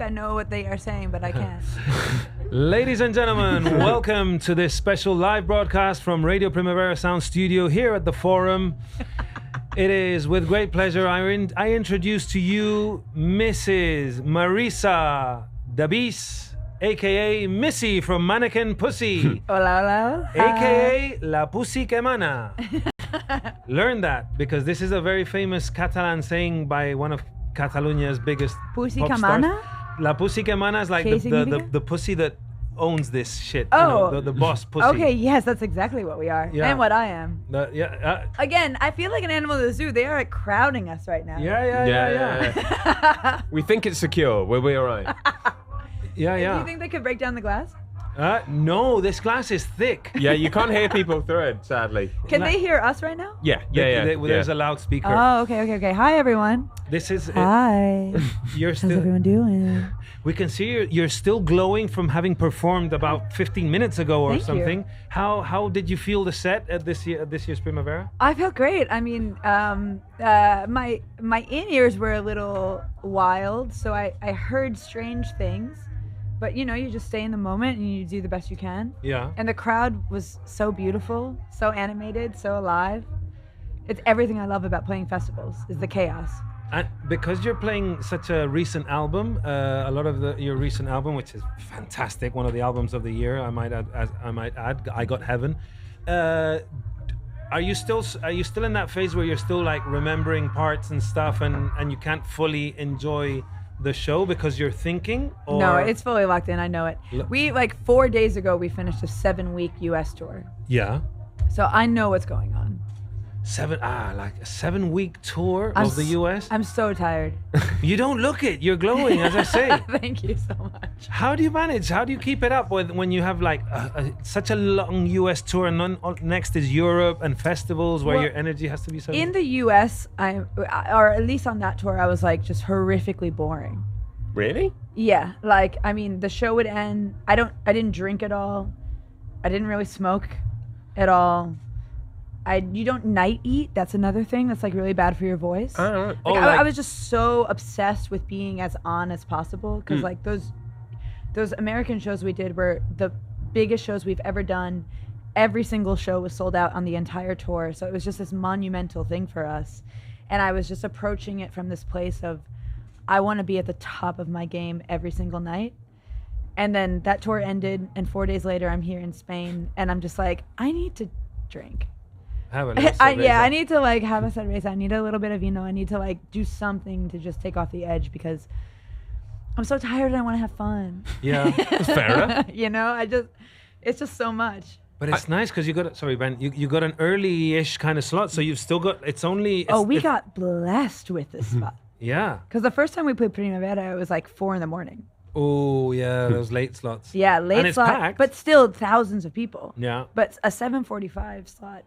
I know what they are saying, but I can't. Ladies and gentlemen, welcome to this special live broadcast from Radio Primavera Sound studio here at the Fòrum. It is with great pleasure I introduce to you Mrs. Marisa Dabis, aka Missy from Mannequin Pussy. Hola, hola. Aka La Pussy que Mana. Learn that because this is a very famous Catalan saying by one of Catalonia's biggest Pussy pop que stars. mana? La Pussy que Mana is like the pussy that owns this shit. Oh. You know, the boss pussy. Okay, yes, that's exactly what we are. Yeah. And what I am. Again, I feel like an animal at the zoo. They are like crowding us right now. Yeah. We think it's secure. We'll be all right. Do you think they could break down the glass? No, this glass is thick. Yeah, you can't hear people through it, sadly. Can they hear us right now? Yeah. There's a loudspeaker. Oh, okay. Hi, everyone. This is. Hi. You're How's still. everyone doing? We can see you're still glowing from having performed about 15 minutes ago or Thank something. you. How did you feel the set at this year's Primavera? I felt great. I mean, my in-ears were a little wild, so I heard strange things. But you just stay in the moment and you do the best you can. Yeah. And the crowd was so beautiful, so animated, so alive. It's everything I love about playing festivals is the chaos. And because you're playing such a recent album, a lot of your recent album, which is fantastic, one of the albums of the year, I might add, I Got Heaven. Are you still in that phase where you're still like remembering parts and stuff, and you can't fully enjoy the show because you're thinking? Or? No, it's fully locked in. I know it. We 4 days ago we finished a 7-week US tour, Yeah. so I know what's going on. Like a 7-week tour of the US. I'm so tired. You don't look it. You're glowing, as I say. Thank you so much. How do you manage? How do you keep it up when you have like such a long US tour and next is Europe and festivals where your energy has to be so. In the US, or at least on that tour, I was like just horrifically boring. Really? Yeah, I mean, the show would end. I didn't drink at all. I didn't really smoke at all. You don't night eat. That's another thing that's like really bad for your voice. I was just so obsessed with being as on as possible because like those American shows we did were the biggest shows we've ever done. Every single show was sold out on the entire tour, so it was just this monumental thing for us. And I was just approaching it from this place of I want to be at the top of my game every single night. And then that tour ended, and 4 days later I'm here in Spain, and I'm just like, I need to drink. Have a little cerveza. I need to have a cerveza. I need a little bit of vino. I need to do something to just take off the edge because I'm so tired and I want to have fun. Yeah, That's fair enough. It's just so much. but it's nice because you got an early-ish kind of slot, so you've still got. We got blessed with this spot. Yeah. Because the first time we played Primavera, it was like 4 a.m. Oh yeah, those late slots. Yeah, late and it's slot, packed. but still thousands of people. Yeah. But a 7:45 slot.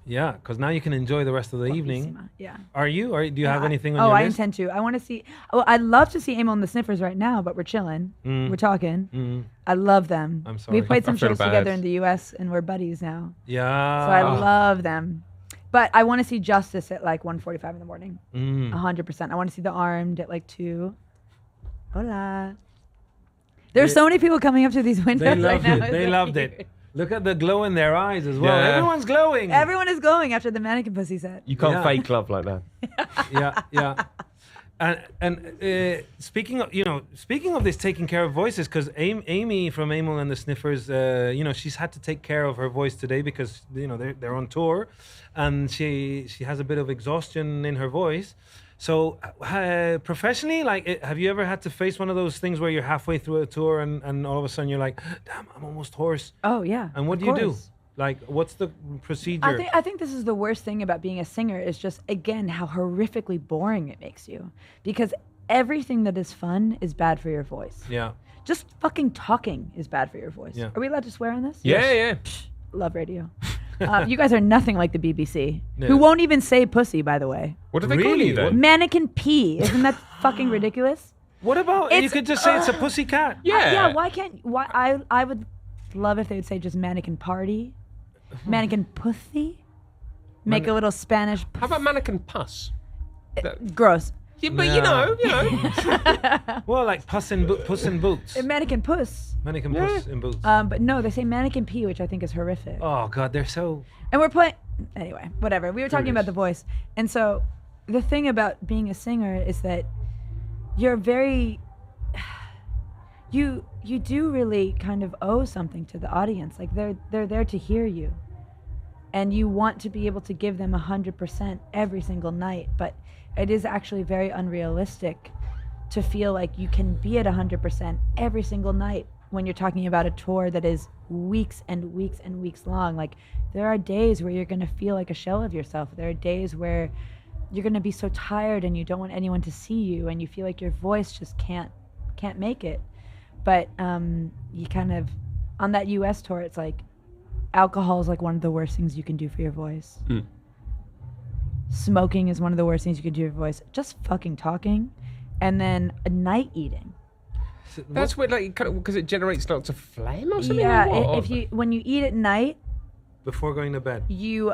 Yeah, because now you can enjoy the rest of the evening. Yeah. Are you? Or do you have anything on your I list? intend to. I want to see. Oh, I'd love to see Emil and the Sniffers right now, but we're chilling. We're talking. I love them. I'm sorry. We played some I feel shows bad. together in the U.S. and we're buddies now. Yeah. So I love them. But I want to see Justice at 1:45 in the morning. 100%. I want to see The Armed at 2. Hola. There's so many people coming up to these windows They right loved now. it. It's They so loved cute. it. Look at the glow in their eyes as well. Yeah. Everyone's glowing. Everyone is glowing after the Mannequin Pussy set. You can't Yeah. fake love like that. Yeah. And speaking of this taking care of voices, because Amy from Emil and the Sniffers, she's had to take care of her voice today because they're on tour, and she has a bit of exhaustion in her voice. So professionally, have you ever had to face one of those things where you're halfway through a tour and all of a sudden you're like, damn, I'm almost hoarse? Oh yeah. And what of do you do? course. What's the procedure? I think this is the worst thing about being a singer is just, again, how horrifically boring it makes you. Because everything that is fun is bad for your voice. Yeah. Just fucking talking is bad for your voice. Yeah. Are we allowed to swear on this? Yeah. Love radio. You guys are nothing like the BBC, No. who won't even say pussy, by the way. What do they call Really? you then? Mannequin P. Isn't that fucking ridiculous? What about you It's- could just say it's a pussy cat? Yeah. I would love if they would say just mannequin party, mannequin pussy, make a little Spanish. How about Mannequin Puss? Gross. Yeah, but you know. Well, like Puss in Boots. Mannequin Puss. Mannequin Puss in Boots. But no, they say Mannequin P, which I think is horrific. Oh God, they're so. And we're playing. Anyway, whatever. We were talking about the voice, and so the thing about being a singer is that you're very. You do really kind of owe something to the audience. Like they're there to hear you, and you want to be able to give them 100% every single night. But it is actually very unrealistic to feel like you can be at 100% every single night when you're talking about a tour that is weeks and weeks and weeks long. Like there are days where you're going to feel like a shell of yourself. There are days where you're going to be so tired and you don't want anyone to see you, and you feel like your voice just can't make it. But you kind of, on that US tour, it's like alcohol is like one of the worst things you can do for your voice. Smoking is one of the worst things you can do for your voice. Just fucking talking, and then night eating. That's weird, like, because it generates lots of phlegm or something. Yeah, or what? when you eat at night, Before going to bed. you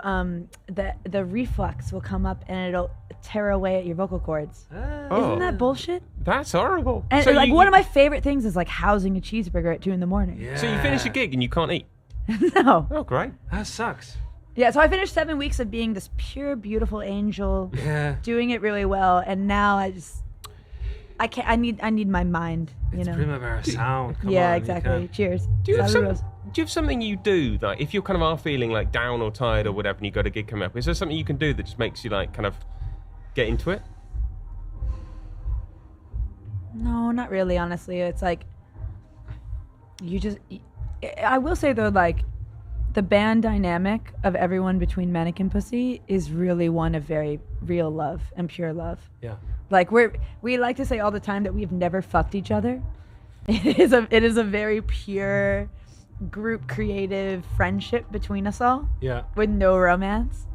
the reflux will come up and it'll tear away at your vocal cords. Oh. Isn't that bullshit? That's horrible. And So like you- one of my favorite things is like housing a cheeseburger at 2 a.m. Yeah. So you finish a gig and you can't eat. No. Oh, great. That sucks. Yeah, so I finished 7 weeks of being this pure, beautiful angel, Yeah. doing it really well, and now I can't. I need my mind. You It's know. Primavera Sound. Come Yeah, on, you exactly. can't- Cheers. Do you have Saludos. something you do, like if you kind of are feeling like down or tired or whatever, and you got a gig coming up? Is there something you can do that just makes you like kind of get into it? No, not really. Honestly, it's like I will say though, like the band dynamic of everyone between Mannequin Pussy is really one of very real love and pure love. Yeah. Like we like to say all the time that we've never fucked each other. It is a very pure group creative friendship between us all Yeah. with no romance.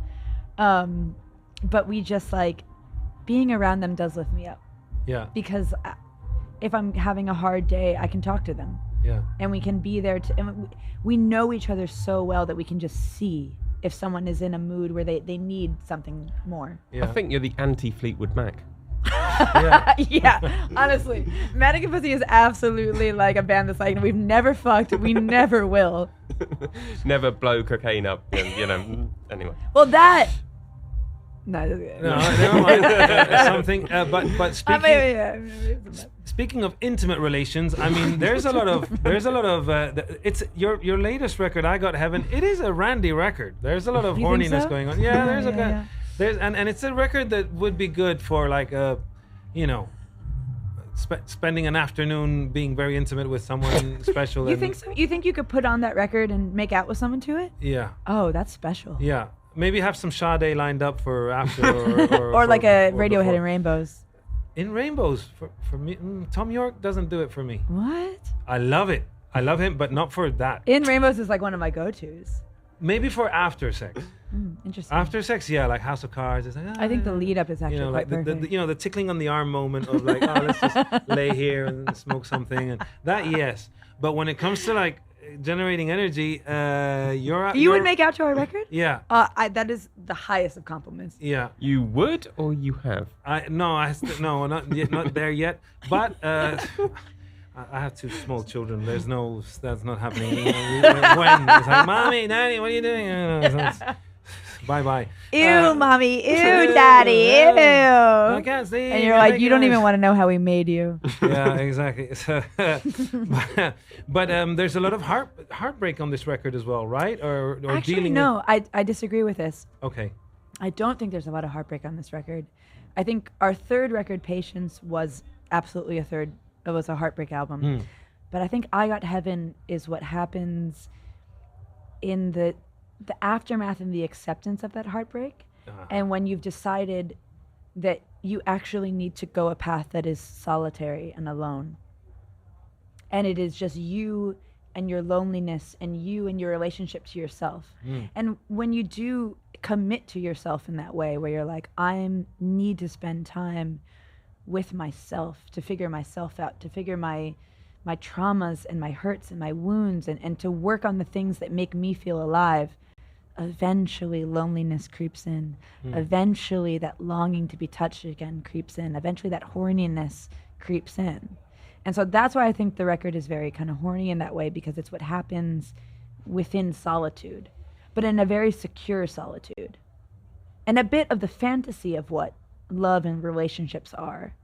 But we just like being around them does lift me up, Yeah. because if I'm having a hard day, I can talk to them. Yeah. And we can be there and we know each other so well that we can just see if someone is in a mood where they need something more. Yeah. I think you're the anti-Fleetwood Mac. Yeah. Yeah, honestly. Mannequin Pussy is absolutely like a band that's like, we've never fucked, we never will. Never blow cocaine up, and, you know. Anyway. Well, that... No, that's good. No, never mind. Something. But speaking of intimate relations, I mean, there's a lot of it's your latest record, I Got Heaven. It is a randy record. There's a lot of You think horniness so? going on. Yeah, there's Yeah. there's and it's a record that would be good for like spending an afternoon being very intimate with someone special. You think so? You think you could put on that record and make out with someone to it? Yeah. Oh, that's special. Yeah. Maybe have some Sade lined up for after, or Like a or Radiohead before. and Rainbows. In Rainbows for me. Tom York doesn't do it for me. What? I love it. I love him, but not for that. In Rainbows is like one of my go-tos. Maybe for after sex. Interesting. After sex, yeah, like House of Cards. It's like, I think the lead up is actually like quite the perfect. the tickling on the arm moment of like, oh, let's just lay here and smoke something, and that, yes. But when it comes to like generating energy, You would make out to our record? Yeah. That is the highest of compliments. Yeah. You would or you have? No, not there yet. But I have 2 small children. That's not happening. When it's like, mommy, daddy, what are you doing? Bye. Ew, mommy. Ew, daddy. Ew. I can't see. And you're like, you don't even want to know how we made you. Yeah, exactly. So, but there's a lot of heartbreak on this record as well, right? Or Actually, dealing no. I disagree with this. with. Okay. I don't think there's a lot of heartbreak on this record. I think our third record, Patience, was absolutely it was a heartbreak album. But I think I Got Heaven is what happens in the aftermath and the acceptance of that heartbreak. And when you've decided that you actually need to go a path that is solitary and alone. And it is just you and your loneliness and you and your relationship to yourself. And when you do commit to yourself in that way, where you're like, I need to spend time with myself to figure myself out, to figure my traumas and my hurts and my wounds, and to work on the things that make me feel alive. eventually loneliness creeps in. Eventually that longing to be touched again creeps in. Eventually that horniness creeps in. And so that's why I think the record is very kind of horny in that way, because it's what happens within solitude, but in a very secure solitude. And a bit of the fantasy of what love and relationships are.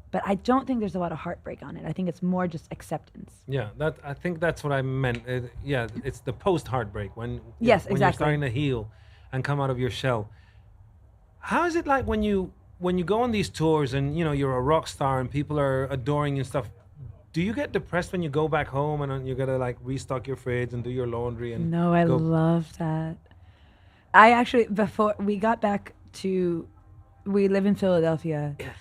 But I don't think there's a lot of heartbreak on it. I think it's more just acceptance. Yeah, I think that's what I meant. It's the post-heartbreak when Yes, when exactly. you're starting to heal and come out of your shell. How is it like when you go on these tours and you're a rock star and people are adoring you and stuff? Do you get depressed when you go back home and you gotta like restock your fridge and do your laundry and No, I love that. I actually, before we got back to, we live in Philadelphia. Yes.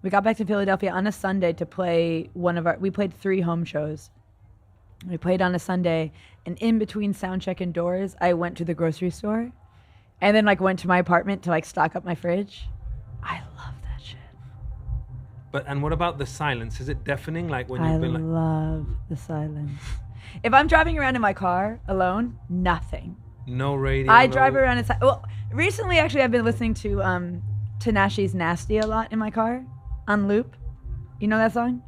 We got back to Philadelphia on a Sunday to play we played 3 home shows. We played on a Sunday, and in between sound check and doors, I went to the grocery store and then like went to my apartment to like stock up my fridge. I love that shit. And what about the silence? Is it deafening? Like when I you've been like, love the silence. If I'm driving around in my car alone, nothing. no radio? I drive around inside. Well, recently actually I've been listening to Tinashe's Nasty a lot in my car on loop. You know that song?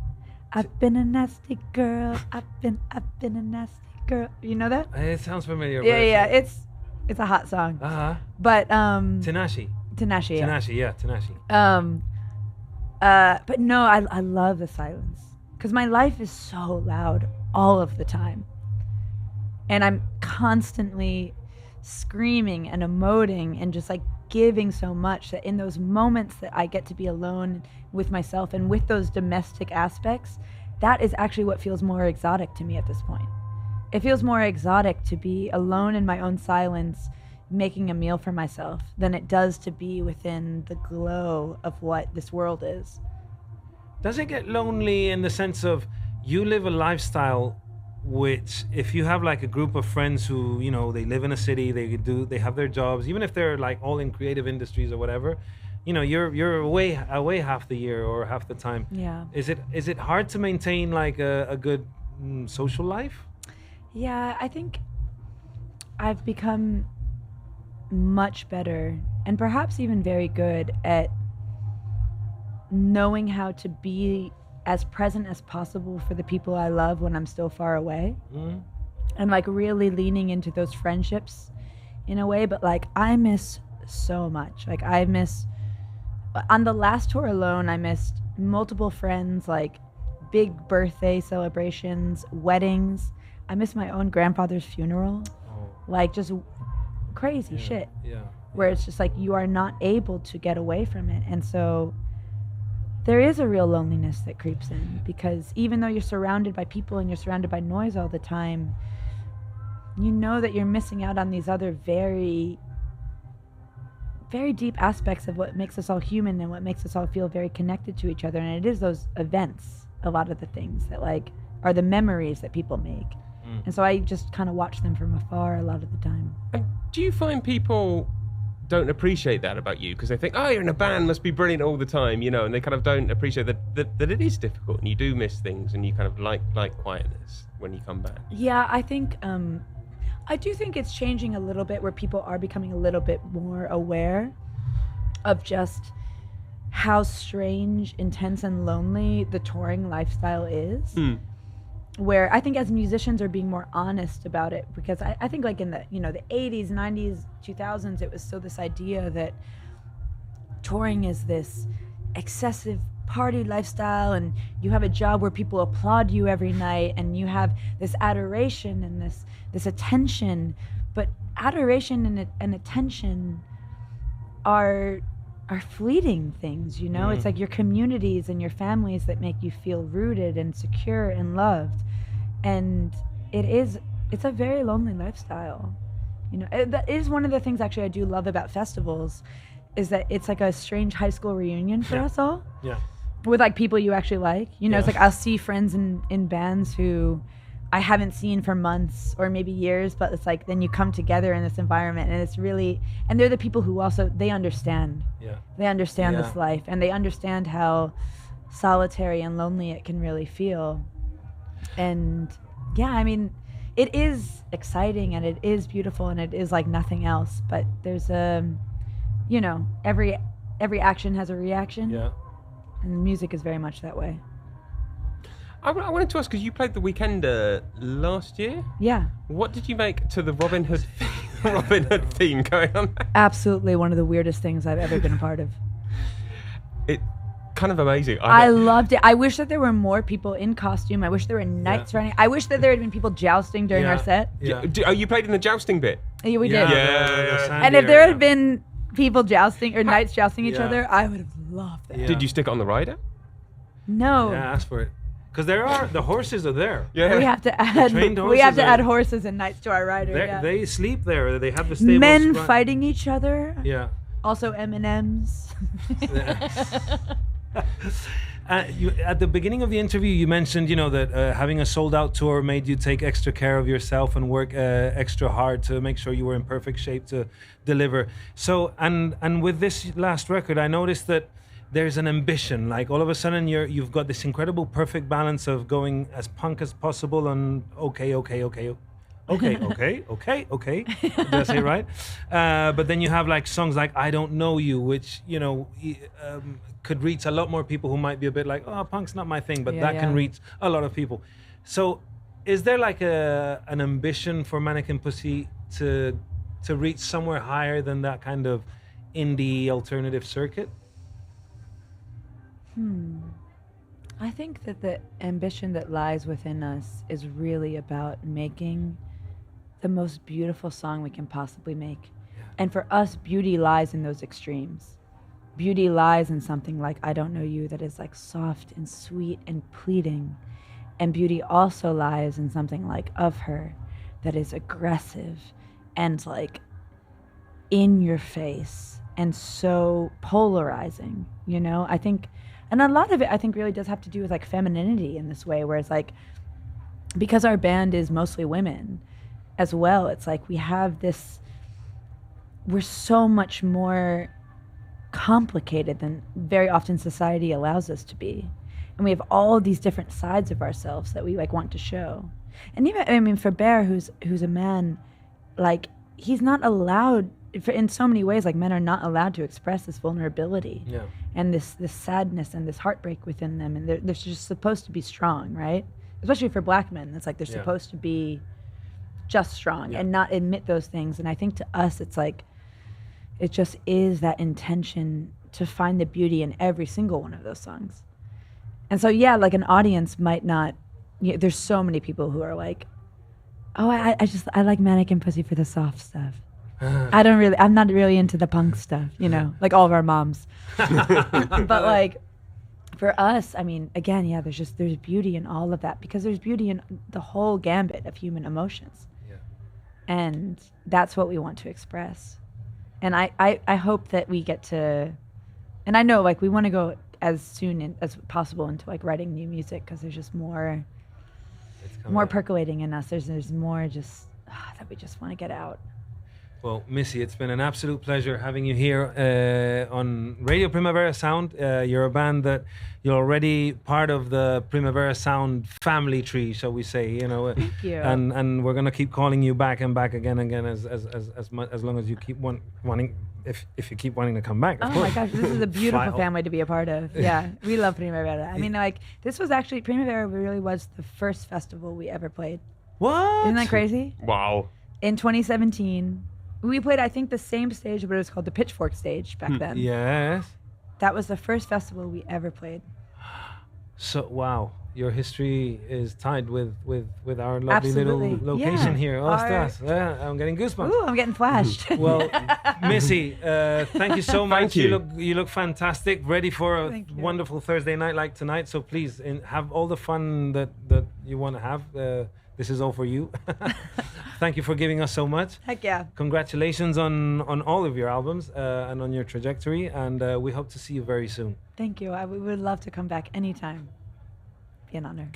I've been a nasty girl. I've been a nasty girl. You know that? It sounds familiar. Yeah. It's a hot song. But Tinashe. Tinashe. Yeah. Tinashe. But no, I love the silence, because my life is so loud all of the time, and I'm constantly screaming and emoting and just like giving so much that in those moments that I get to be alone with myself and with those domestic aspects, that is actually what feels more exotic to me at this point. It feels more exotic to be alone in my own silence, making a meal for myself, than it does to be within the glow of what this world is. Does it get lonely in the sense of you live a lifestyle which, if you have like a group of friends who, they live in a city, they have their jobs, even if they're like all in creative industries or whatever, you're away half the year or half the time. Yeah. Is it hard to maintain like a good social life? Yeah, I think I've become much better, and perhaps even very good, at knowing how to be as present as possible for the people I love when I'm still far away. And like really leaning into those friendships in a way. But like I miss so much. Like I miss, on the last tour alone, I missed multiple friends, like big birthday celebrations, weddings. I missed my own grandfather's funeral. Like just crazy shit. Yeah. Where it's just like you are not able to get away from it. And so there is a real loneliness that creeps in, because even though you're surrounded by people and you're surrounded by noise all the time, you know that you're missing out on these other very, very deep aspects of what makes us all human and what makes us all feel very connected to each other. And it is those events, a lot of the things that like are the memories that people make. And so I just kind of watch them from afar a lot of the time. And do you find people don't appreciate that about you, because they think, you're in a band, must be brilliant all the time, and they kind of don't appreciate that it is difficult and you do miss things and you kind of like quietness when you come back? Yeah, I think I do think it's changing a little bit, where people are becoming a little bit more aware of just how strange, intense, and lonely the touring lifestyle is. Where I think as musicians are being more honest about it, because I think like in the the 80s, 90s, 2000s, it was still this idea that touring is this excessive party lifestyle, and you have a job where people applaud you every night, and you have this adoration and this attention. But adoration and attention are fleeting things, It's like your communities and your families that make you feel rooted and secure and loved. And it's a very lonely lifestyle. That is one of the things actually I do love about festivals, is that it's like a strange high school reunion for us all. Yeah. With like people you actually like. It's like I'll see friends in bands who I haven't seen for months or maybe years, but it's like then you come together in this environment, and it's really, and they're the people who also, they understand. Yeah. They understand this life, and they understand how solitary and lonely it can really feel. And yeah, I mean, it is exciting and it is beautiful and it is like nothing else. But there's every action has a reaction. Yeah. And music is very much that way. I wanted to ask, because you played the Weekend last year. Yeah. What did you make to the Robin Hood theme going on? Absolutely one of the weirdest things I've ever been a part of. It kind of amazing. I loved it. I wish that there were more people in costume. I wish there were knights running. I wish that there had been people jousting during our set. Yeah. Oh, you played in the jousting bit? Yeah, we did. Yeah. And if there had been people jousting or knights jousting each other, I would have loved that. Yeah. Did you stick it on the rider? No. Yeah, ask for it. Because the horses are there. Yeah. We have to add trained horses add horses and knights to our rider. They sleep there. They have the stables. Men fighting each other. Yeah. Also M&Ms. At the beginning of the interview, you mentioned, that having a sold-out tour made you take extra care of yourself and work extra hard to make sure you were in perfect shape to deliver. So, and with this last record, I noticed that there's an ambition. Like all of a sudden, you've got this incredible perfect balance of going as punk as possible and okay. Did I say it right? But then you have like songs like "I Don't Know You," which could reach a lot more people who might be a bit like, "Oh, punk's not my thing," but that can reach a lot of people. So, is there like an ambition for Mannequin Pussy to reach somewhere higher than that kind of indie alternative circuit? I think that the ambition that lies within us is really about making the most beautiful song we can possibly make. And for us, beauty lies in those extremes. Beauty lies in something like "I Don't Know You" that is like soft and sweet and pleading. And beauty also lies in something like "Of Her" that is aggressive and like in your face and so polarizing, I think. And a lot of it, I think, really does have to do with like femininity in this way, where it's like, because our band is mostly women as well, it's like we have this, we're so much more complicated than very often society allows us to be. And we have all these different sides of ourselves that we like want to show. And even, for Bear, who's a man, like he's not allowed, in so many ways, like men are not allowed to express this vulnerability and this sadness and this heartbreak within them, and they're just supposed to be strong, right? Especially for black men, it's like they're supposed to be just strong and not admit those things. And I think to us, it's like it just is that intention to find the beauty in every single one of those songs. And so like an audience might not. There's so many people who are like, "Oh, I like Mannequin Pussy for the soft stuff. I'm not really into the punk stuff, like all of our moms." But like for us, I mean, again, there's beauty in all of that, because there's beauty in the whole gambit of human emotions. Yeah. And that's what we want to express. And I hope that we get to, and I know like we want to go as soon as possible into like writing new music, because there's just more percolating in us. There's more just that we just want to get out. Well, Missy, it's been an absolute pleasure having you here on Radio Primavera Sound. You're a band that you're already part of the Primavera Sound family tree, shall we say? Thank you. And we're gonna keep calling you back and back again as long as you keep wanting. If you keep wanting to come back, of course. My gosh, this is a beautiful family to be a part of. Yeah, we love Primavera. I mean, like this was actually Primavera really was the first festival we ever played. What? Isn't that crazy? Wow. In 2017. We played, I think, the same stage, but it was called the Pitchfork stage back then. Yes. That was the first festival we ever played. So, wow. Your history is tied with our lovely Absolutely. little location here. Ostras. I'm getting goosebumps. Ooh, I'm getting flashed. Well, Missy, thank you so much. Thank you. You look fantastic, ready for a wonderful Thursday night like tonight. So please have all the fun that you want to have. This is all for you. Thank you for giving us so much. Heck yeah. Congratulations on all of your albums and on your trajectory. And we hope to see you very soon. Thank you. We would love to come back anytime. Be an honor.